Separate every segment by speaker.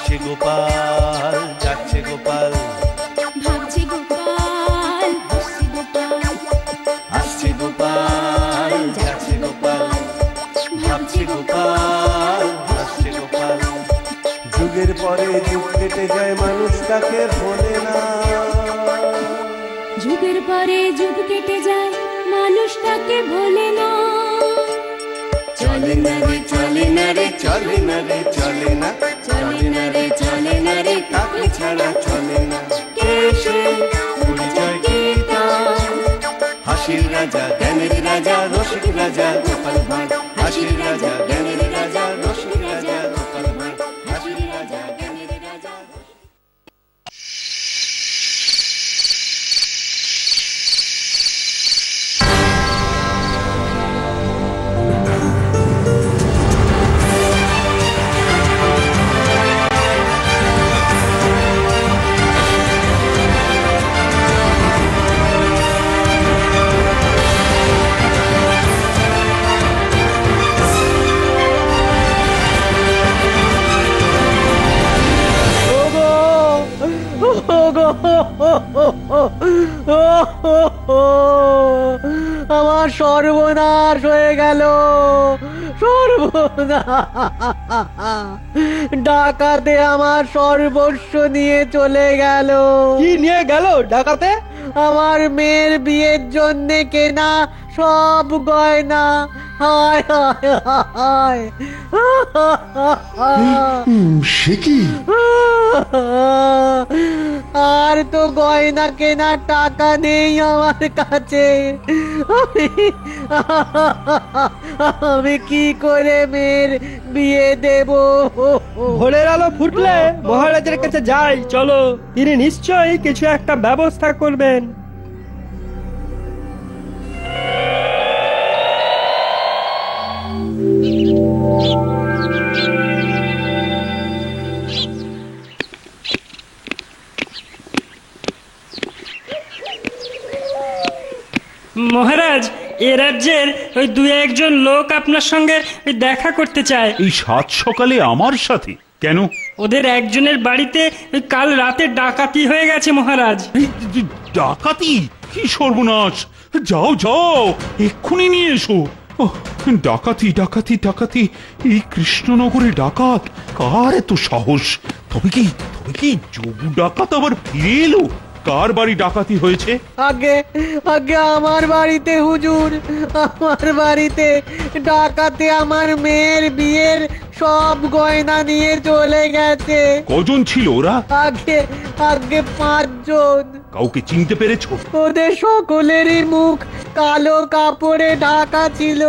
Speaker 1: যাচ্ছে গোপাল, যাচ্ছে গোপাল,
Speaker 2: ভাবছে গোপাল, হাসছে গোপাল,
Speaker 1: আসছে গোপাল, যাচ্ছে গোপাল, ভাবছে গোপাল, হাসছে গোপাল। যুগের পরে যুগ কেটে যায়, মানুষ তাকে ভোলে না।
Speaker 2: যুগের পরে যুগ কেটে যায়, মানুষ তাকে ভোলে না।
Speaker 1: চলে না রে, চলে না রে, চলে না রে, চলে না, চলে না রে, চলে না রে, তাকে ছাড়া চলে না। কে সে? পরিচয় কি তার? হাসির রাজা, জ্ঞানের রাজা, রসিক রাজা গোপাল ভাঁড়। হাসির রাজা, জ্ঞানের রাজা, রসিক রাজা গোপাল ভাঁড়। হাসির রাজা, জ্ঞানের রাজা।
Speaker 3: আমার সর্বনাশ হয়ে গেল, সর্বনাশ! ডাকাতে আমার সর্বস্ব নিয়ে চলে গেল।
Speaker 4: কি নিয়ে গেল ডাকাতে?
Speaker 3: আমার মেয়ের বিয়ের জন্য কেনা সব গয়না। হায় হায় হায়!
Speaker 5: সে কি?
Speaker 3: আর তো গয়না কেনার টাকা নেই আমার কাছে। আমি কি করে মেয়ের বিয়ে দেব?
Speaker 4: ভোরের আলো ফুটলে মহারাজের কাছে যাই, চলো। তিনি নিশ্চয়ই কিছু একটা ব্যবস্থা করবেন।
Speaker 6: মহারাজ, এ রাজ্যের ওই দুই একজন লোক আপনার সঙ্গে দেখা করতে চায়।
Speaker 7: এই সাত সকালে আমার সাথে কেন?
Speaker 6: ওদের একজনের বাড়িতে কাল রাতে ডাকাতি হয়ে গেছে মহারাজ।
Speaker 7: ডাকাতি? কি সর্বনাশ! যাও যাও, এক্ষুনি নিয়ে এসো। ডাকাতি ডাকাতি ডাকাতি! এই কৃষ্ণনগরে ডাকাত! কার এত সাহস? তবে কি যোগু ডাকাত আবার ফিরে এলো? কার বাড়ি ডাকাতি হয়েছে?
Speaker 3: আগে আগে আমার বাড়িতে হুজুর, আমার বাড়িতে ডাকাতে আমার মেয়ের বিয়ের সব গয়না নিয়ে চলে গেছে।
Speaker 7: কজন ছিল ওরা?
Speaker 3: আগে আগে 5 জন।
Speaker 7: কাউকে চিনতে পেরেছো?
Speaker 3: ওদের সকলেরই মুখ কালো কাপড়ে ঢাকা ছিল।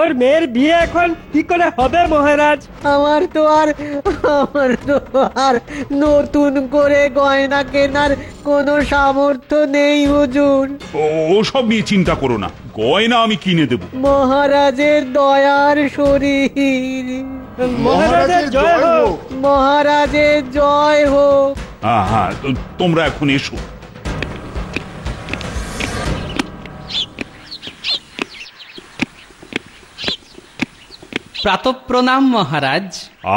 Speaker 4: ওর মেয়ের বিয়ে এখন কি করে হবে মহারাজ?
Speaker 3: আমার তো আর নতুন করে গয়না কেনার কোনো সামর্থ্য নেই হুজুর।
Speaker 7: ও সব নিয়ে চিন্তা করো না, গয়না আমি কিনে দেব।
Speaker 3: মহারাজের দয়ার শরীর,
Speaker 4: মহারাজের জয় হোক।
Speaker 3: মহারাজের জয় হোক।
Speaker 7: হ্যাঁ, তোমরা এখন এসো।
Speaker 8: প্রাতঃপ্রণাম মহারাজ।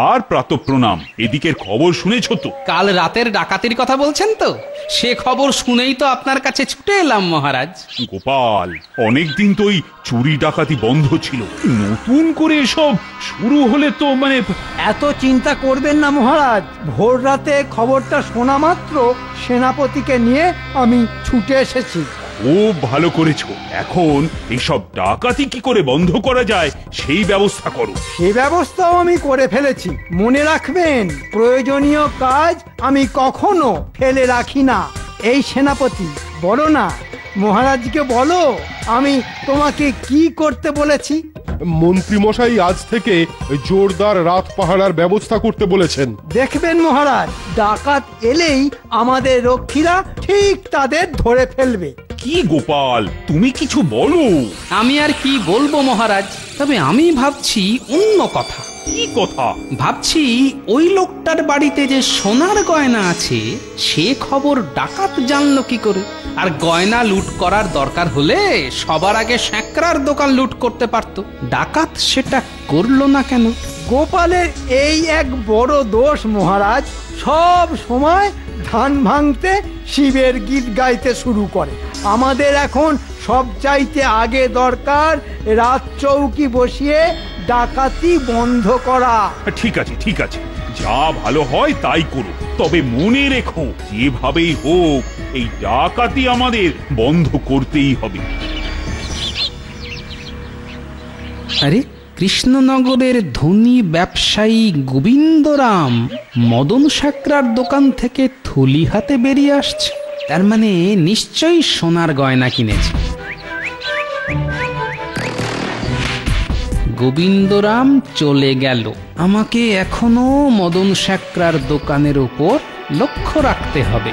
Speaker 7: আর প্রাতঃপ্রণাম। এদিকের খবর শুনেছো তো?
Speaker 8: কাল রাতের ডাকাতির কথা বলছেন তো? সে খবর শুনেই তো আপনার কাছে ছুটে এলাম মহারাজ।
Speaker 7: গোপাল, অনেকদিন তো এই চুরি ডাকাতি বন্ধ ছিল, নতুন করে এসব শুরু হলে তো
Speaker 9: এত চিন্তা করবেন না মহারাজ। ভোর রাতে খবরটা শোনা মাত্র সেনাপতিকে নিয়ে আমি ছুটে এসেছি।
Speaker 7: খুব ভালো করেছো। এখন এইসব ডাকাতি কি করে বন্ধ করা যায় সেই ব্যবস্থা করো।
Speaker 9: সে ব্যবস্থাও আমি করে ফেলেছি। মনে রাখবেন, প্রয়োজনীয় কাজ আমি কখনো ফেলে রাখি না। এই সেনাপতি, বলো না, মহারাজকে বলো আমি তোমাকে কি করতে বলেছি।
Speaker 5: মন্ত্রী মশাই আজ থেকে জোরদার রাত পাহারার ব্যবস্থা করতে বলেছেন।
Speaker 9: দেখবেন মহারাজ, ডাকাত এলেই আমাদের রক্ষীরা ঠিক তাদের ধরে ফেলবে।
Speaker 7: কি গোপাল, তুমি কিছু বলো।
Speaker 8: আমি আর কি বলবো মহারাজ, তবে আমি ভাবছি অন্য কথা।
Speaker 7: কি কথা?
Speaker 8: ভাবছি ওই লোকটার বাড়িতে যে সোনার গয়না আছে সে খবর ডাকাত জানলো কি করে? আর গয়না লুট করার দরকার হলে সবার আগে স্যাঁকড়ার দোকান লুট করতে পারতো। ডাকাত সেটা করলো না কেন?
Speaker 9: গোপালের এই এক বড় দোষ মহারাজ, সব সময় ধান ভাঙতে শিবের গীত গাইতে শুরু করে। আমাদের এখন সবচাইতে আগে দরকার রাত চৌকি বসিয়ে ডাকাতি বন্ধ করা।
Speaker 7: ঠিক আছে ঠিক আছে, যা ভালো হয় তাই করো, তবে মনে রেখো যেভাবেই হোক এই ডাকাতি আমাদের বন্ধ করতেই হবে।
Speaker 8: আরে কৃষ্ণনগরের ধনী ব্যবসায়ী গোবিন্দরাম মদন সাকরার দোকান থেকে থলি হাতে বেরিয়ে আসছে, তার মানে নিশ্চয়ই সোনার গয়না কিনেছে। গোবিন্দরাম চলে গেল, আমাকে এখনো মদন সাকরার দোকানের উপর লক্ষ্য রাখতে হবে।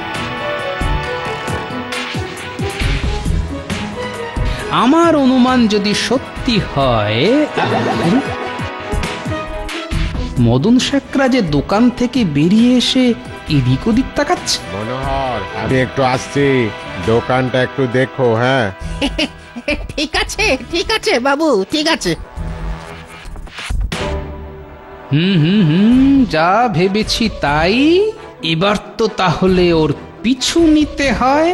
Speaker 8: আমার অনুমান যদি সত্যি হয়, মদন সাকরা যে দোকান থেকে বেরিয়ে এসে এদিক ওদিক তাকাচ্ছে।
Speaker 10: মনোহর, আমি একটু আসছি, দোকানটা একটু দেখো। হ্যাঁ
Speaker 11: ঠিক আছে বাবু, ঠিক আছে।
Speaker 8: যা ভেবেছি তাই। এবার তো তাহলে ওর পিছু নিতে হয়।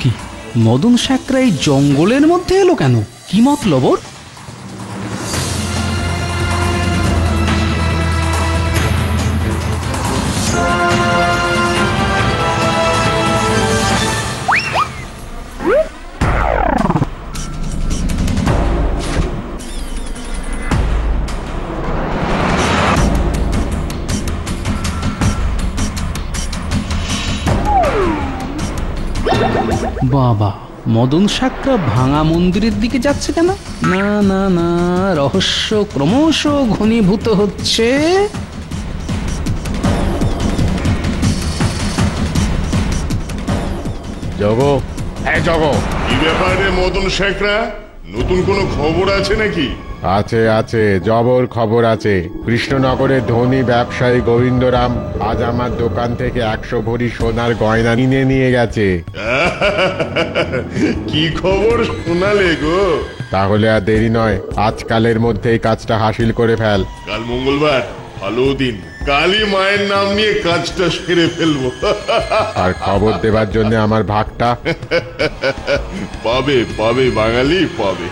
Speaker 8: কি মদন সাকরা এই জঙ্গলের মধ্যে এলো কেন? কি মতলব ওর? বাবা, মদন সাকরা ভাঙা মন্দিরের দিকে যাচ্ছে কেন? না না না, রহস্য ক্রমশ ঘনীভূত হচ্ছে।
Speaker 10: জগো, হ্যাঁ জগো।
Speaker 5: কি ব্যাপারে মদন শেখরা, নতুন কোনো খবর আছে নাকি?
Speaker 10: আছে আছে, জবর খবর আছে। কৃষ্ণনগরের ধনী ব্যবসায়ী গোবিন্দরাম আজ আমার দোকান থেকে 100 ভরি সোনার গয়না কিনে নিয়ে গেছে।
Speaker 5: কি খবর শোনালে গো?
Speaker 10: তাহলে আর দেরি নয়, আজকালের মধ্যেই কাজটা হাসিল করে ফেল।
Speaker 5: কাল মঙ্গলবার, ভালো দিন, কালী মায়ের নাম নিয়ে কাজটা সেরে ফেলবো।
Speaker 10: আর খবর দেবার জন্য আমার ভাগটা
Speaker 5: পাবে পাবে বাঙালি, পাবে।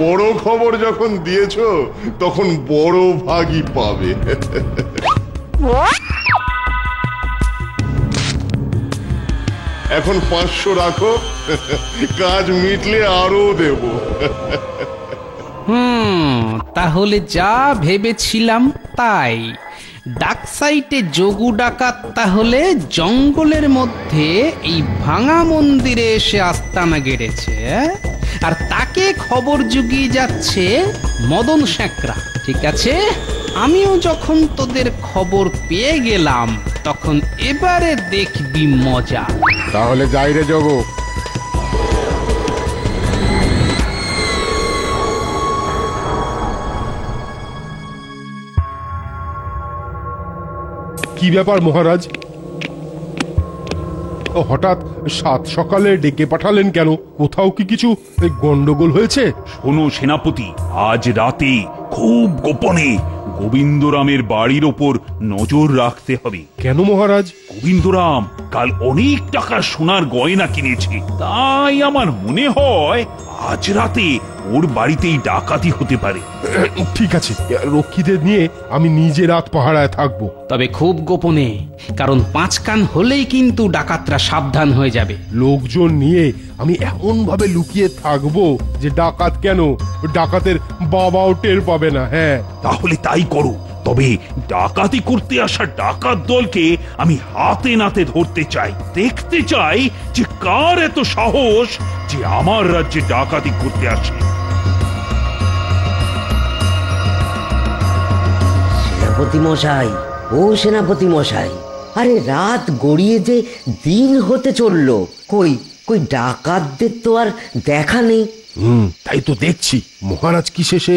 Speaker 5: বড় খবর যখন দিয়েছো তখন বড় ভাগই পাবে। এখন 500 রাখো, কাজ মিটলে আরো দেব।
Speaker 8: তাহলে যা ভেবেছিলাম তাই। ডাকসাইটে যোগু ডাকাত তাহলে জঙ্গলের মধ্যে এই ভাঙা মন্দিরে এসে আস্তানা গেড়েছে, আর তাকে খবর জুগিয়ে যাচ্ছে মদন সাকরা। ঠিক আছে, আমিও যখন তোদের খবর পেয়ে গেলাম তখন এবারে দেখবি মজা।
Speaker 10: তাহলে যাই রে জগু।
Speaker 5: কি ব্যাপার মহারাজ, হঠাৎ সাত সকালে ডেকে পাঠালেন কেন? কোথাও কি কিছু গন্ডগোল হয়েছে?
Speaker 7: শোনো সেনাপতি, আজ রাতে খুব গোপনে গোবিন্দরামের বাড়ির ওপর নজর রাখতে হবে।
Speaker 5: কেন মহারাজ?
Speaker 7: গোবিন্দরাম কাল অনেক টাকা সোনার গয়না কিনেছে, তাই আমার মনে হয় আজ রাতে ওর বাড়িতেই ডাকাতি হতে পারে।
Speaker 5: ঠিক আছে, রক্ষীদের নিয়ে আমি নিজে রাত পাহারায় থাকবো।
Speaker 8: তবে খুব গোপনে, কারণ 5 কান হলেই কিন্তু ডাকাতরা সাবধান হয়ে যাবে।
Speaker 5: লোকজন নিয়ে আমি এমন ভাবে লুকিয়ে থাকবো যে ডাকাত কেন, ডাকাতের বাবাও টের পাবে না। হ্যাঁ,
Speaker 7: তাহলে তাই করো। তবে ডাকাতি করতে আসা ডাকাত দলকে আমি হাতে নাতে ধরতে চাই, দেখতে চাই যে কার এত সাহস যে আমার রাজ্যে ডাকাতি করতে আসে।
Speaker 11: সেনাপতি মশাই, ও সেনাপতি মশাই, আরে রাত গড়িয়ে যে দিন হতে চললো, কই কই ডাকাতদের তো আর দেখা নেই।
Speaker 5: তাই তো দেখছি। মহারাজ কি শেষে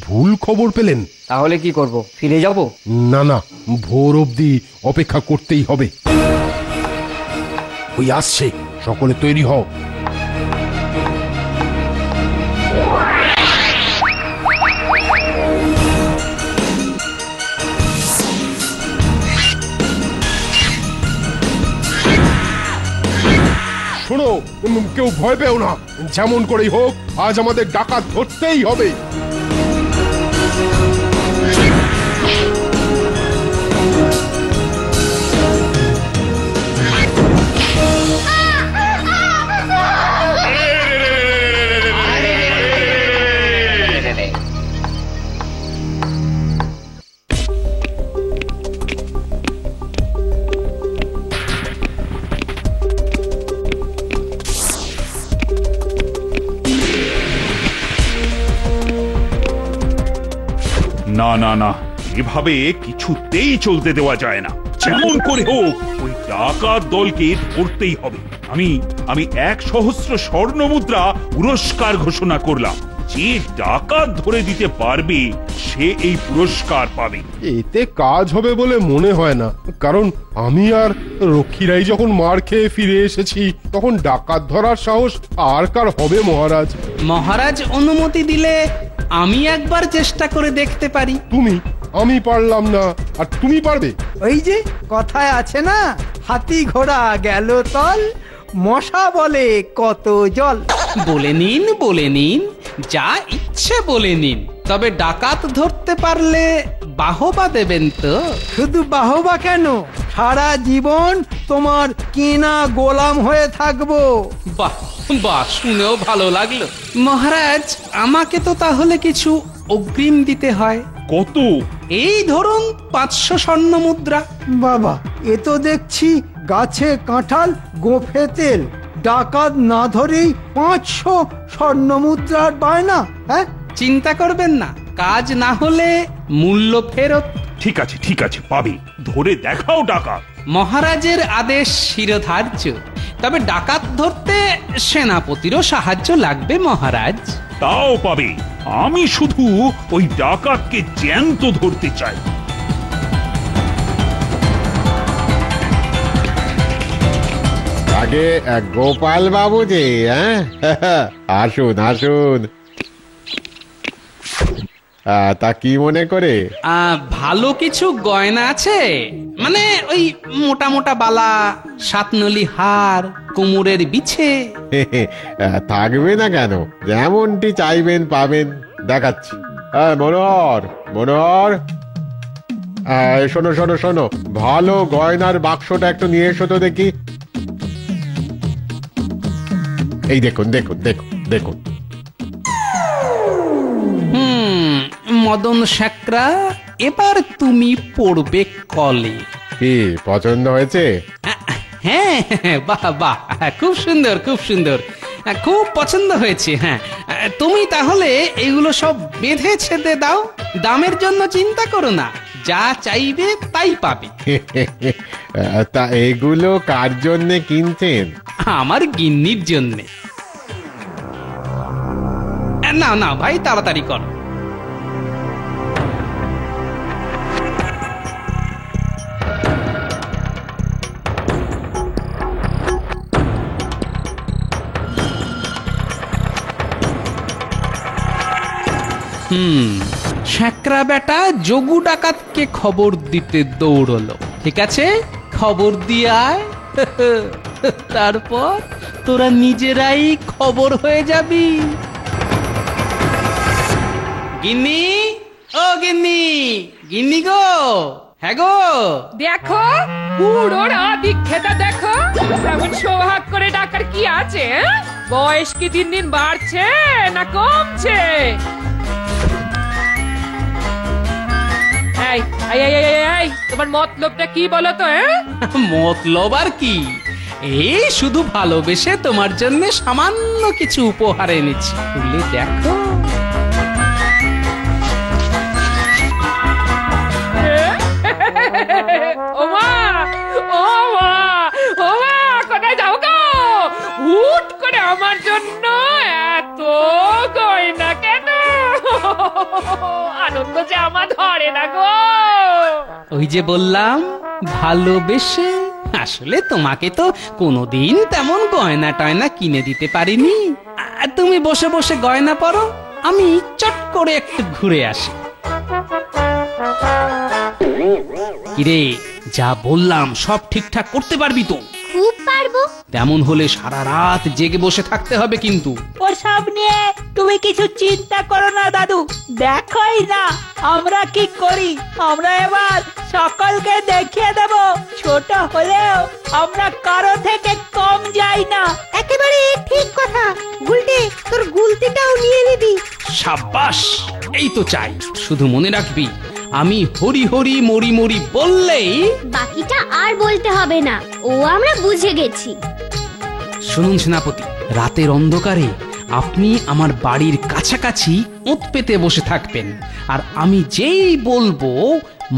Speaker 5: ভুল খবর পেলেন?
Speaker 12: তাহলে কি করব, ফিরে যাব?
Speaker 5: না না, ভোর অবধি অপেক্ষা করতেই হবে। ওই আসছে, সকলে তৈরি হও। শোনো, কেউ ভয় পেও না, যেমন করেই হোক আজ আমাদের ডাকাত ধরতেই হবে।
Speaker 7: না না না, এভাবে কিছুতেই চলতে দেওয়া যায় না। যেমন করে হোক ওই ডাকাত দলকে ধরতেই হবে। আমি 1,000 স্বর্ণ মুদ্রা পুরস্কার ঘোষণা করলাম। যে ডাকাত ধরে দিতে পারবে সে এই পুরস্কার পাবে।
Speaker 5: এতে কাজ হবে বলে মনে হয় না, কারণ আমি আর রক্ষীরাই যখন মার খেয়ে ফিরে এসেছি, তখন ডাকাত ধরার সাহস আর কার হবে মহারাজ?
Speaker 8: মহারাজ অনুমতি দিলে আমি একবার চেষ্টা করে দেখতে পারি।
Speaker 5: আমি পারলাম না, আর তুমি পারবে?
Speaker 9: ওই যে কথায় আছে না, হাতি ঘোড়া গেল তল, মশা বলে কত জল।
Speaker 8: বলে নিন, যা ইচ্ছে বলে নিন। তবে ডাকাত ধরতে পারলে বাহবা দেবেন তো?
Speaker 9: শুধু বাহবা কেন, সারা জীবন তোমার কেনা গোলাম হয়ে থাকবো।
Speaker 8: বাহ বাহ, শুনেও ভালো লাগলো। মহারাজ, আমাকে তো তাহলে কিছু অগ্রিম দিতে হয়।
Speaker 7: কত?
Speaker 8: এই ধরুন 500 স্বর্ণ মুদ্রা।
Speaker 9: বাবা, এ তো দেখছি গাছে কাঁঠাল গোফে তেল। ডাকাত না ধরেই 500 স্বর্ণ মুদ্রার বায়না। হ্যাঁ,
Speaker 8: চিন্তা করবেন না, কাজ না হলে মূল্য ফেরত।
Speaker 7: ঠিক আছে, পাবে। ধরে দেখাও ডাকাত।
Speaker 8: মহারাজের আদেশ শিরোধার্য। তবে ডাকাত ধরতে সেনাপতিরও সাহায্য লাগবে মহারাজ।
Speaker 7: তাও পাবে। আমি শুধু ওই ডাকাতকে জ্যান্ত ধরতে চাই।
Speaker 10: আগে গোপাল বাবু যে, আসুন আসুন। তা কি মনে করে?
Speaker 8: ভালো কিছু গয়না আছে, মানে ওই মোটা মোটা বালা, সাতনলি হার, কোমরের বিছে।
Speaker 10: থাকবে না কেন, যেমনটি চাইবেন পাবেন। দেখাচ্ছি। মনোহর, শোনো, ভালো গয়নার বাক্সটা একটু নিয়ে এসো তো দেখি। এই দেখুন।
Speaker 8: মদন শেখরা, এবার তুমি পড়বে কলে।
Speaker 10: কি পছন্দ হয়েছে?
Speaker 8: হ্যাঁ, বাহ, খুব সুন্দর, খুব পছন্দ হয়েছে। হ্যাঁ, তুমি তাহলে এগুলো সব বেঁধে ছেদে দাও। দামের জন্য চিন্তা করো না, যা চাইবে তাই পাবে।
Speaker 10: তা এগুলো কার জন্যে কিনছেন?
Speaker 8: আমার গিন্নির জন্যে। না ভাই, তাড়াতাড়ি কর। শেখরা বেটা যোগু ডাকাতকে খবর দিতে দৌড়লো। ঠিক আছে, খবর দিয়ে আয়। তারপর তোরা নিজেরাই খবর হয়ে যাবি। গিন্নি, ও গিন্নি গো। হ্যাঁ গো,
Speaker 13: দেখো বুড়োর আদিক্ষেতা দেখো, এমন সোহাগ করে ডাকার কি আছে? বয়স কি দিন দিন বাড়ছে না কমছে? তোমার মতলবটা কি বলো তো?
Speaker 8: মতলব আর কি, এই শুধু ভালোবেসে তোমার জন্য সামান্য কিছু উপহার এনেছি, খুলে দেখো।
Speaker 13: কোথায় যাও গো? হুট করে আমার জন্য এত আনন্দ যে আমার ধরে না গো।
Speaker 8: ওই যে বললাম ভালোবেসে। আসলে তোমাকে তো কোনোদিন তেমন গয়না টয়না কিনে দিতে পারিনি। তুমি বসে বসে গয়না পরো, আমি চট করে একটু ঘুরে আসি। কিরে, যা বললাম সব ঠিকঠাক করতে পারবি তো?
Speaker 2: খুব পারবো।
Speaker 8: তেমন হলে সারা রাত জেগে বসে থাকতে হবে কিন্তু।
Speaker 14: ওসব নিয়ে তুমি কিছু চিন্তা করো না দাদু, দেখোই না আমরা কি করি। আমরা এবার সকলকে দেখিয়ে দেব, ছোট হলেও আমরা কারো থেকে কম যাই না।
Speaker 3: একেবারে ঠিক কথা। গুলটে, তোর গুলতিটাও নিয়ে নিবি।
Speaker 8: সাব্বাস, এই তো চাই। শুধু মনে রাখবি, আমি হরি হরি মরি মরি বললেই
Speaker 2: বাকিটা আর বলতে হবে না, ও আমরা বুঝে গেছি।
Speaker 8: শুনুন সেনাপতি, রাতের অন্ধকারে আপনি আমার বাড়ির কাছাকাছি ওঁত পেতে বসে থাকবেন, আর আমি যেই বলবো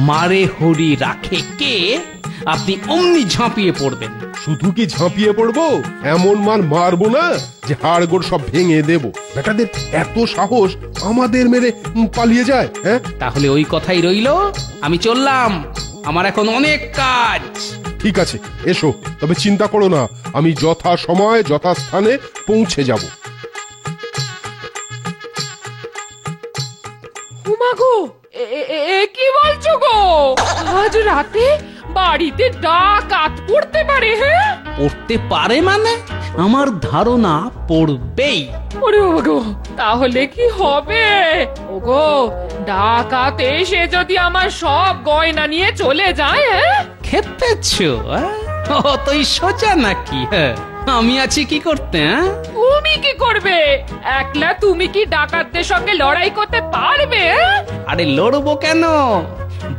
Speaker 8: মারে হরি রাখে কে, আপনি অমনি ঝাঁপিয়ে পড়বেন।
Speaker 5: শুধু কি ঝাঁপিয়ে পড়বো, এমন মার মারবো না যে হাড়গোড় সব ভেঙে দেবো। বেটাদের এত সাহস, আমাদের মেরে পালিয়ে যায়। হ্যাঁ,
Speaker 8: তাহলে ওই কথাই রইলো, আমি চললাম, আমার এখন অনেক কাজ।
Speaker 5: ঠিক আছে, এসো। তবে চিন্তা করো না, আমি যথা সময় যথাস্থানে পৌঁছে যাব।
Speaker 13: উমাগো, এ কি বলছো গো? আজ রাতে বাড়িতে ডাকাত পড়তে পারে? হ্যাঁ,
Speaker 8: পড়তে পারে মানে? আমার ধারণা পড়বেই।
Speaker 13: ওরে ওগো, তাহলে কি হবে? ওগো, ডাকাত এসে যদি আমার সব গয়না নিয়ে চলে যায়?
Speaker 8: খেপেছো? অতই সোজা নাকি? আমি আছি কি করতে?
Speaker 13: তুমি কি করবে? একলা তুমি কি ডাকাতদের সঙ্গে লড়াই করতে পারবে?
Speaker 8: আরে লড়বো কেন,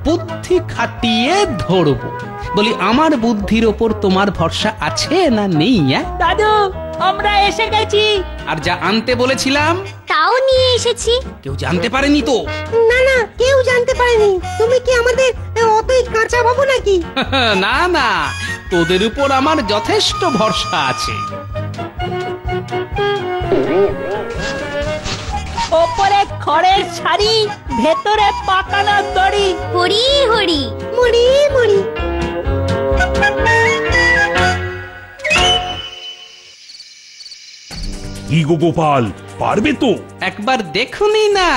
Speaker 8: বুদ্ধি খাটিয়ে ধরবো। বলি, আমার বুদ্ধির ওপর তোমার ভরসা আছে না নেই?
Speaker 14: দাদু, আমরা এসে গেছি।
Speaker 8: আর যা আনতে বলেছিলাম
Speaker 2: তাও নিয়ে এসেছি।
Speaker 8: কেউ জানতে পারেনি তো?
Speaker 3: না না, কেউ জানতে পারেনি। তুমি কি আমাদের অতই কাঁচা ভাবো নাকি?
Speaker 8: না না, তোদের উপর আমার যথেষ্ট ভরসা আছে।
Speaker 14: ওপরে খড়ের শাড়ি, ভেতরে পাকানো দড়ি।
Speaker 2: হরি হরি
Speaker 3: মরি মরি।
Speaker 7: কি গো গোপাল, পারবে তো?
Speaker 8: একবার দেখুনই না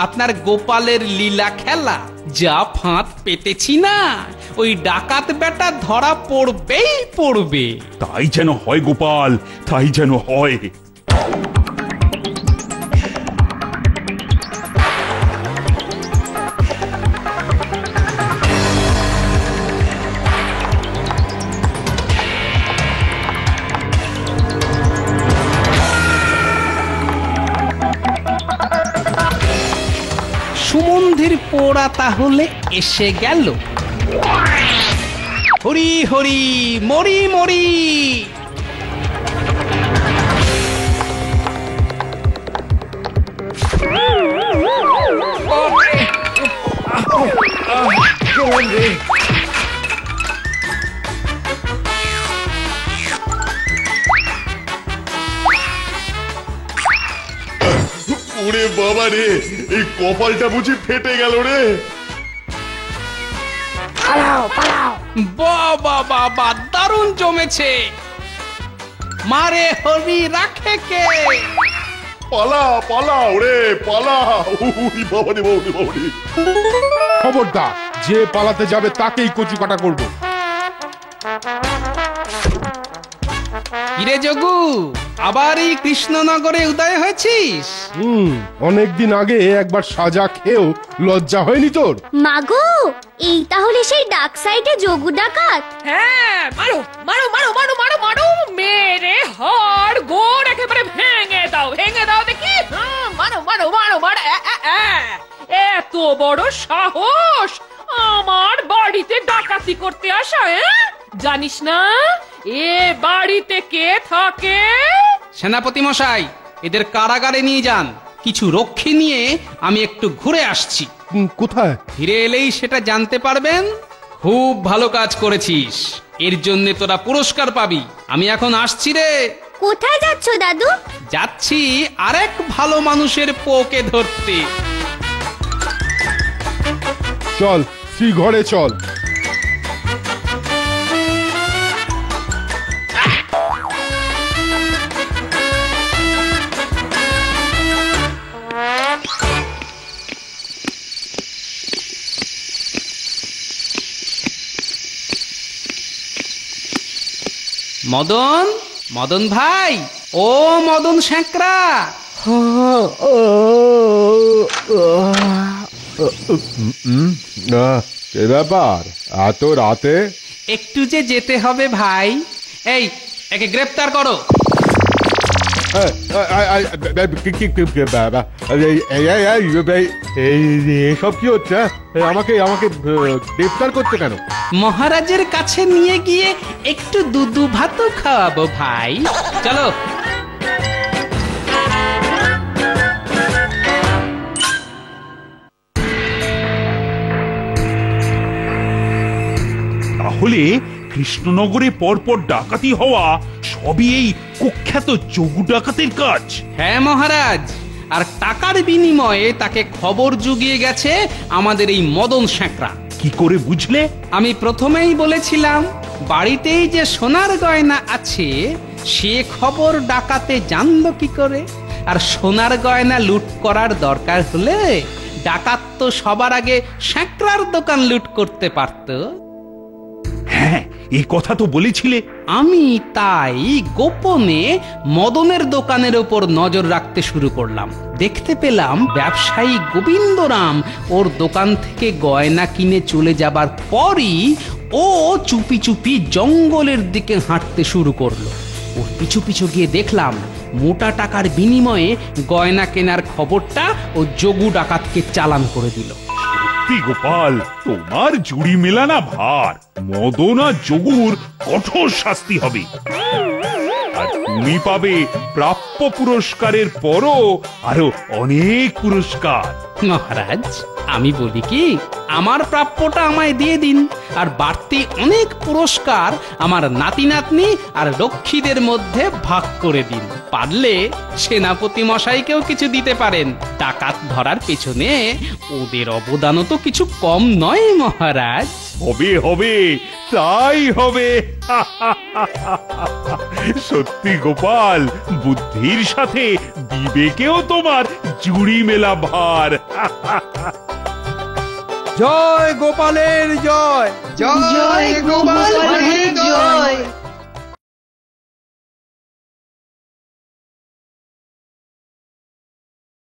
Speaker 8: আপনার গোপালের লীলা খেলা। যা ফাঁদ পেতেছি না, ওই ডাকাত বেটা ধরা পড়বেই পড়বে।
Speaker 7: তাই যেন হয় গোপাল, তাই যেন হয়।
Speaker 8: সুমন্ধির পোড়া তাহলে এসে গেল। হরি হরি মরি মরি।
Speaker 15: ওরে বাবা রে, এই কপালটা বুঝি ফেটে গেল রে।
Speaker 8: বাবা বাবা, দারুণ জমেছে। মারে হরি রাখে কে?
Speaker 15: পালা পালা ওরে পালা। উরি বাবা রে বাবা রে বাবা রে।
Speaker 5: খবরদার, যে পালাতে যাবে তাকেই কচু কাটা করবো।
Speaker 8: কিরে যোগু, আবার এই কৃষ্ণনগরে উদয় হয়েছিস?
Speaker 5: অনেকদিন আগে একবার সাজা খেয়েও লজ্জা হয়নি তোর?
Speaker 2: মাগো, এই তাহলে সেই ডাক সাইডে যোগু ডাকাত?
Speaker 13: হ্যাঁ, মারো মারো মারো মারো মারো মারো, মেরে হাড় গোড় একেবারে ভেঙে দাও, ভেঙে দাও দেখি। মারো মারো মারো মারো। এত বড় সাহস আমার বাড়িতে ডাকাতি করতে আসা? জানিস না এ বাড়িতে কে থাকে?
Speaker 8: সেনাপতি মশাই, এদের কারাগারে নিয়ে যান। কিছু রক্ষী নিয়ে আমি একটু ঘুরে আসছি।
Speaker 5: কোথায়?
Speaker 8: ফিরে এলেই সেটা জানতে পারবেন। খুব ভালো কাজ করেছিস, এর জন্য তোরা পুরস্কার পাবি। আমি এখন আসছি রে।
Speaker 2: কোথায় যাচ্ছ দাদু?
Speaker 8: যাচ্ছি আরেক ভালো মানুষের পোকে ধরতে।
Speaker 5: চল শ্রীঘরে চল।
Speaker 8: মদন, মদন ভাই, ও মদন শ্যাকরা,
Speaker 10: এ ব্যাপার এত রাতে?
Speaker 8: একটু যে যেতে হবে ভাই। এই একে গ্রেফতার করো।
Speaker 10: এসব কি হচ্ছে? আমাকে আমাকে গ্রেফতার করতে কেন?
Speaker 8: মহারাজের কাছে নিয়ে গিয়ে একটু দুধু ভাত খাওয়াবো ভাই, চলো।
Speaker 7: তাহলে কৃষ্ণনগরে পরপর ডাকাতি হওয়া সবই এই কুখ্যাত যোগু ডাকাতের কাজ।
Speaker 8: হ্যাঁ মহারাজ, আর টাকার বিনিময়ে তাকে খবর জুগিয়ে গেছে আমাদের এই মদন শ্যাকরা।
Speaker 7: কি করে বুঝলে?
Speaker 8: আমি প্রথমেই বলেছিলাম বাড়িতেই যে সোনার গয়না আছে সে খবর ডাকাতে জানলো কি করে? আর সোনার গয়না লুট করার দরকার হলে ডাকাত তো সবার আগে শ্যাকরার দোকান লুট করতে পারত।
Speaker 7: হ্যাঁ, এই কথা তো বলেছিলে।
Speaker 8: আমি তাই গোপনে মদনের দোকানের উপর নজর রাখতে শুরু করলাম। দেখতে পেলাম ব্যবসায়ী গোবিন্দরাম ওর দোকান থেকে গয়না কিনে চলে যাবার পরই ও চুপি চুপি জঙ্গলের দিকে হাঁটতে শুরু করলো। ওর পিছু পিছু গিয়ে দেখলাম মোটা টাকার বিনিময়ে গয়না কেনার খবরটা ও যোগু ডাকাতকে চালান করে দিল।
Speaker 7: গোপাল, তোমার জুড়ি মেলানা ভার। মদন আর যোগুর কঠোর শাস্তি হবে, আর তুমি পাবে প্রাপ্য পুরস্কারের পরও আরো অনেক পুরস্কার।
Speaker 8: মহারাজ, আমি বলি কি, আমার প্রাপ্যটা আমায় দিয়ে দিন, আর বাড়তি অনেক পুরস্কার আমার নাতি নাতনি আর লক্ষ্মীদের মধ্যে ভাগ করে দিন। পারলে সেনাপতি মশাইকেও কিছু দিতে পারেন। ডাকাত ধরার পেছনে ওদের অবদানও তো কিছু কম নয় মহারাজ।
Speaker 7: হবে হবে, তাই হবে। সত্যি গোপাল, বুদ্ধির সাথে বিবেকেও তোমার জুড়ি মেলা ভার।
Speaker 9: জয় গোপালের জয়,
Speaker 3: জয় গোপালের